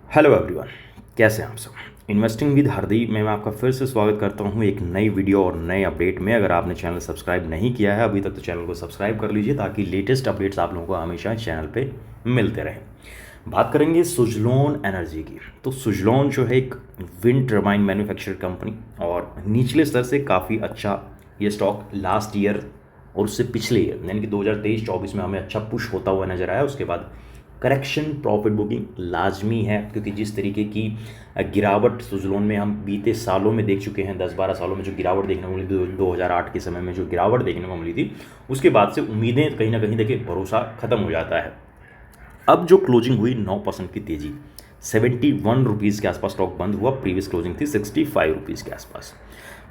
Hello everyone, कैसे हैं आप सब। इन्वेस्टिंग विद हरदीप में मैं आपका फिर से स्वागत करता हूं एक नई वीडियो और नए अपडेट में। अगर आपने चैनल सब्सक्राइब नहीं किया है अभी तक तो चैनल को सब्सक्राइब कर लीजिए ताकि लेटेस्ट अपडेट्स आप लोगों को हमेशा चैनल पे मिलते रहें। बात करेंगे सुजलोन एनर्जी की। तो सुजलोन जो है एक विंड टर्बाइन मैन्युफैक्चर कंपनी और निचले स्तर से काफ़ी अच्छा ये स्टॉक लास्ट ईयर और उससे पिछले ईयर यानी कि 2023-24 में हमें अच्छा पुश होता हुआ नजर आया। उसके बाद करेक्शन प्रॉफिट बुकिंग लाजमी है क्योंकि जिस तरीके की गिरावट सुजलोन में हम बीते सालों में देख चुके हैं, 10-12 सालों में जो गिरावट देखने को मिली थी, 2008 के समय में जो गिरावट देखने को मिली थी, उसके बाद से उम्मीदें कहीं ना कहीं देखिए भरोसा खत्म हो जाता है। अब जो क्लोजिंग हुई 9% की तेजी, 71 रुपीज़ के आसपास स्टॉक बंद हुआ। प्रीवियस क्लोजिंग थी 65 रुपीज़ के आसपास।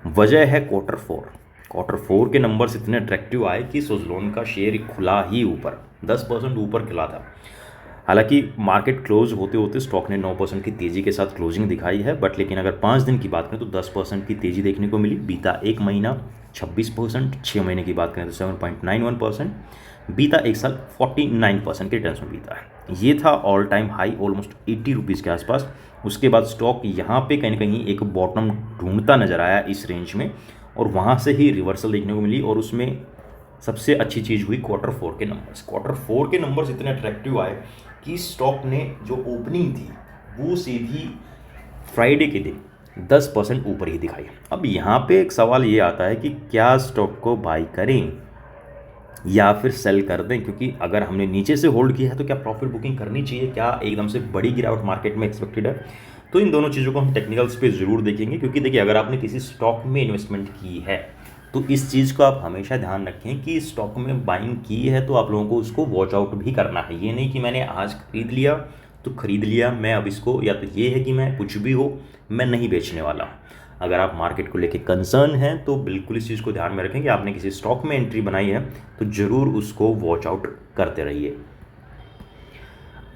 वजह है क्वार्टर फोर के नंबर्स इतने अट्रैक्टिव आए कि सुजलोन का शेयर खुला ही ऊपर 10% ऊपर खिला था। हालांकि मार्केट क्लोज होते होते स्टॉक ने 9% की तेज़ी के साथ क्लोजिंग दिखाई है, बट लेकिन अगर 5 दिन की बात करें तो 10% की तेज़ी देखने को मिली। बीता एक महीना 26%, 6 महीने की बात करें तो 7.91%, बीता एक साल 49% के रिटर्न्स में बीता है। ये था all time high almost 80 rupees के आसपास। उसके बाद स्टॉक यहाँ पे कहीं ना कहीं एक बॉटम ढूंढता नजर आया इस रेंज में और वहाँ से ही रिवर्सल देखने को मिली। और उसमें सबसे अच्छी चीज़ हुई क्वार्टर फोर के नंबर्स इतने अट्रैक्टिव आए कि स्टॉक ने जो ओपनिंग थी वो सीधी फ्राइडे के दिन 10% ऊपर ही दिखाई। अब यहाँ पे एक सवाल ये आता है कि क्या स्टॉक को बाई करें या फिर सेल कर दें, क्योंकि अगर हमने नीचे से होल्ड किया है तो क्या प्रॉफिट बुकिंग करनी चाहिए, क्या एकदम से बड़ी गिरावट मार्केट में एक्सपेक्टेड है। तो इन दोनों चीज़ों को हम टेक्निकल्स पे ज़रूर देखेंगे, क्योंकि देखिए अगर आपने किसी स्टॉक में इन्वेस्टमेंट की है तो इस चीज़ को आप हमेशा ध्यान रखें कि स्टॉक में बाइंग की है तो आप लोगों को उसको वॉच आउट भी करना है। ये नहीं कि मैंने आज खरीद लिया तो खरीद लिया मैं अब इसको, या तो ये है कि मैं कुछ भी हो मैं नहीं बेचने वाला। अगर आप मार्केट को लेके कंसर्न हैं तो बिल्कुल इस चीज़ को ध्यान में रखें कि आपने किसी स्टॉक में एंट्री बनाई है तो ज़रूर उसको वॉच आउट करते रहिए।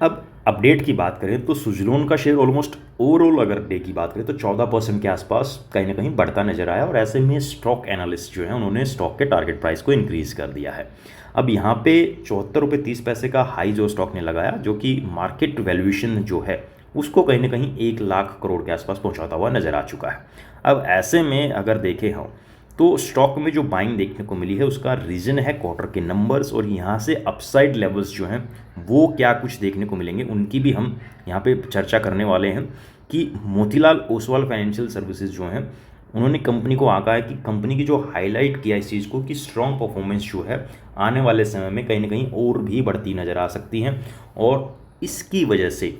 अब अपडेट की बात करें तो सुजलोन का शेयर ऑलमोस्ट ओवरऑल अगर डे की बात करें तो 14% के आसपास कहीं ना कहीं बढ़ता नजर आया और ऐसे में स्टॉक एनालिस्ट जो है उन्होंने स्टॉक के टारगेट प्राइस को इंक्रीज कर दिया है। अब यहाँ पे 74 रुपये 30 पैसे का हाई जो स्टॉक ने लगाया, जो कि मार्केट वैल्यूएशन जो है उसको कहीं ना कहीं 1 लाख करोड़ के आसपास पहुँचाता हुआ नजर आ चुका है। अब ऐसे में अगर देखें हम तो स्टॉक में जो बाइंग देखने को मिली है उसका रीज़न है क्वार्टर के नंबर्स, और यहाँ से अपसाइड लेवल्स जो हैं वो क्या कुछ देखने को मिलेंगे उनकी भी हम यहाँ पे चर्चा करने वाले हैं। कि मोतीलाल ओसवाल फाइनेंशियल सर्विसेज जो हैं उन्होंने कंपनी को आंका है कि कंपनी की जो हाईलाइट किया इस चीज़ को कि स्ट्रॉन्ग परफॉर्मेंस जो है आने वाले समय में कहीं ना कहीं और भी बढ़ती नज़र आ सकती हैं, और इसकी वजह से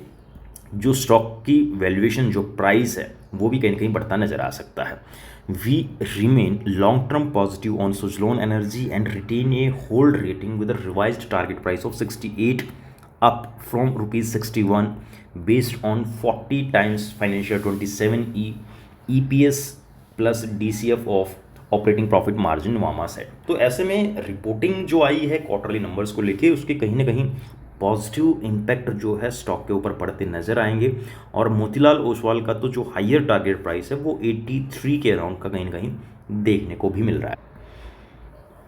जो स्टॉक की वैल्यूएशन जो प्राइस है वो भी कहीं ना कहीं बढ़ता नजर आ सकता है। We remain long term positive on Suzlon Energy and retain a hold rating with a revised target price of 68 up from rupees 61 based on 40 times financial 27 EPS plus DCF of operating profit margin वामा set. तो ऐसे में reporting जो आई है quarterly numbers को लेके उसके कहीं ना कहीं पॉजिटिव इम्पैक्ट जो है स्टॉक के ऊपर पड़ते नजर आएंगे। और मोतीलाल ओसवाल का तो जो हायर टारगेट प्राइस है वो 83 के अराउंड का कहीं ना कहीं देखने को भी मिल रहा है।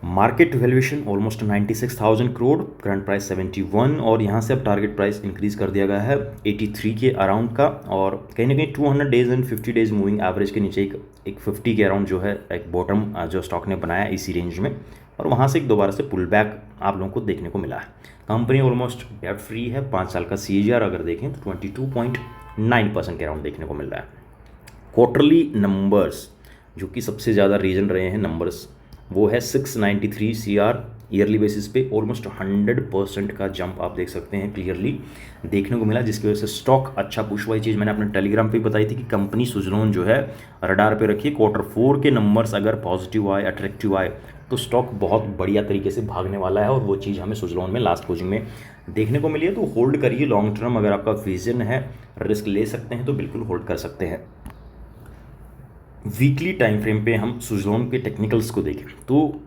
Market valuation almost 96,000 crore, current price 71, और यहाँ से अब टारगेट प्राइस इंक्रीज कर दिया गया है 83 के अराउंड का। और कहीं ना कहीं 200 days and 50 days moving average के नीचे एक 50 के अराउंड जो है एक बॉटम जो स्टॉक ने बनाया इसी रेंज में, और वहाँ से एक दोबारा से पुल बैक आप लोगों को देखने को मिला है। कंपनी ऑलमोस्ट डेट फ्री है, 5 साल का CAGR अगर देखें तो 22.9% के अराउंड देखने को मिल रहा है। क्वार्टरली नंबर्स जो कि सबसे ज़्यादा रीजन रहे हैं नंबर्स वो है 693 CR ईयरली बेसिस पे, ऑलमोस्ट 100% का जंप आप देख सकते हैं क्लियरली देखने को मिला, जिसकी वजह से स्टॉक अच्छा पुश हुआ। चीज़ मैंने अपने टेलीग्राम पे बताई थी कि कंपनी सुजलोन जो है रडार पे रखिए। क्वार्टर 4 के नंबर्स अगर पॉजिटिव आए, अट्रैक्टिव आए तो स्टॉक बहुत बढ़िया तरीके से भागने वाला है, और वो चीज़ हमें सुजलोन में लास्ट क्लोजिंग में देखने को मिली है। तो होल्ड करिए लॉन्ग टर्म, अगर आपका विजन है रिस्क ले सकते हैं तो बिल्कुल होल्ड कर सकते हैं। वीकली टाइम फ्रेम पे हम सुजलोन के टेक्निकल्स को देखें तो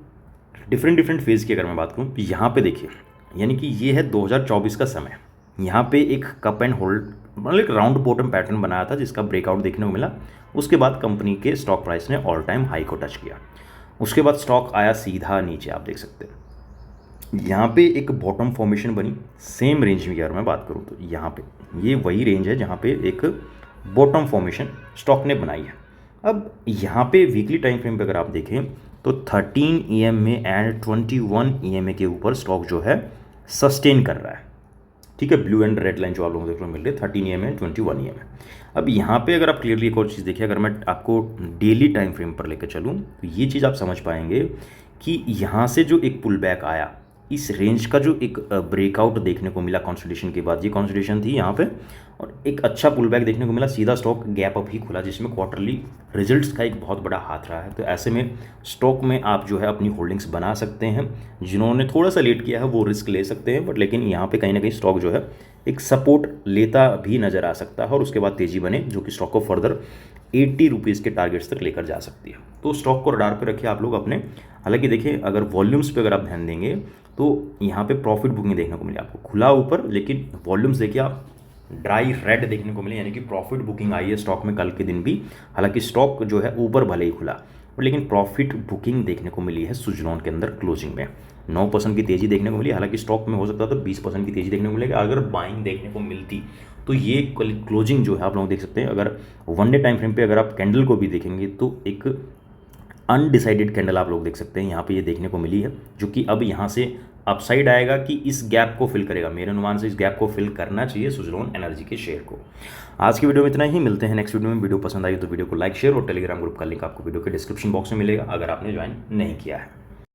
डिफरेंट फेज़ की अगर मैं बात करूँ तो यहाँ पे देखिए, यानी कि ये है 2024 का समय। यहाँ पे एक कप एंड होल्ड मतलब एक राउंड बॉटम पैटर्न बनाया था जिसका ब्रेकआउट देखने को मिला। उसके बाद कंपनी के स्टॉक प्राइस ने ऑल टाइम हाई को टच किया। उसके बाद स्टॉक आया सीधा नीचे, आप देख सकते हैं यहाँ पे एक बॉटम फॉर्मेशन बनी सेम रेंज में, अगर मैं बात करूँ तो यहाँ पे ये वही रेंज है जहाँ पे एक बॉटम फॉर्मेशन स्टॉक ने बनाई है। अब यहाँ पे वीकली टाइम फ्रेम पे अगर आप देखें तो 13 EMA एंड 21 EMA के ऊपर स्टॉक जो है सस्टेन कर रहा है। ठीक है, ब्लू एंड रेड लाइन जो आप लोगों को देखने को मिल रही है 13 EMA एंड 21 EMA। अब यहाँ पे अगर आप क्लियरली एक और चीज़ देखिए, अगर मैं आपको डेली टाइम फ्रेम पर लेकर चलूँ तो ये चीज़ आप समझ पाएंगे कि यहाँ से जो एक पुल बैक आया, इस रेंज का जो एक ब्रेकआउट देखने को मिला कंसोलिडेशन के बाद, ये कंसोलिडेशन थी यहाँ पे, और एक अच्छा पुल बैक देखने को मिला, सीधा स्टॉक गैप अप ही खुला जिसमें क्वार्टरली रिजल्ट्स का एक बहुत बड़ा हाथ रहा है। तो ऐसे में स्टॉक में आप जो है अपनी होल्डिंग्स बना सकते हैं। जिन्होंने थोड़ा सा लेट किया है वो रिस्क ले सकते हैं, बट लेकिन यहाँ पे कहीं ना कहीं स्टॉक जो है एक सपोर्ट लेता भी नज़र आ सकता है और उसके बाद तेज़ी बने जो कि स्टॉक को फर्दर 80 रुपीज़ के टारगेट्स तक लेकर जा सकती है। तो स्टॉक को रडार पे रखिए आप लोग अपने। हालांकि देखिए अगर वॉल्यूम्स पे अगर आप ध्यान देंगे तो यहाँ पे प्रॉफिट बुकिंग देखने को मिली आपको, खुला ऊपर, लेकिन वॉल्यूम्स देखिए आप ड्राई रेड देखने को मिले, यानी कि प्रॉफिट बुकिंग आई है स्टॉक में कल के दिन भी। हालांकि स्टॉक जो है ऊपर भले ही खुला, और लेकिन प्रॉफिट बुकिंग देखने को मिली है सुजलॉन के अंदर क्लोजिंग में। 9% की तेज़ी देखने को मिली। हालांकि स्टॉक में हो सकता था 20% की तेज़ी देखने को मिलेगी अगर बाइंग देखने को मिलती। तो ये क्लोजिंग जो है आप लोग देख सकते हैं। अगर वन डे टाइम फ्रेम पे अगर आप कैंडल को भी देखेंगे तो एक अनडिसाइडेड कैंडल आप लोग देख सकते हैं यहाँ पे ये देखने को मिली है, जो कि अब यहाँ से अपसाइड आएगा कि इस गैप को फिल करेगा। मेरे अनुमान से इस गैप को फिल करना चाहिए सुजलॉन एनर्जी के शेयर को। आज की वीडियो में इतना ही, मिलते हैं नेक्स्ट वीडियो में। वीडियो पसंद आई तो वीडियो को लाइक शेयर और टेलीग्राम ग्रुप का लिंक आपको वीडियो के डिस्क्रिप्शन बॉक्स में मिलेगा अगर आपने ज्वाइन नहीं किया है।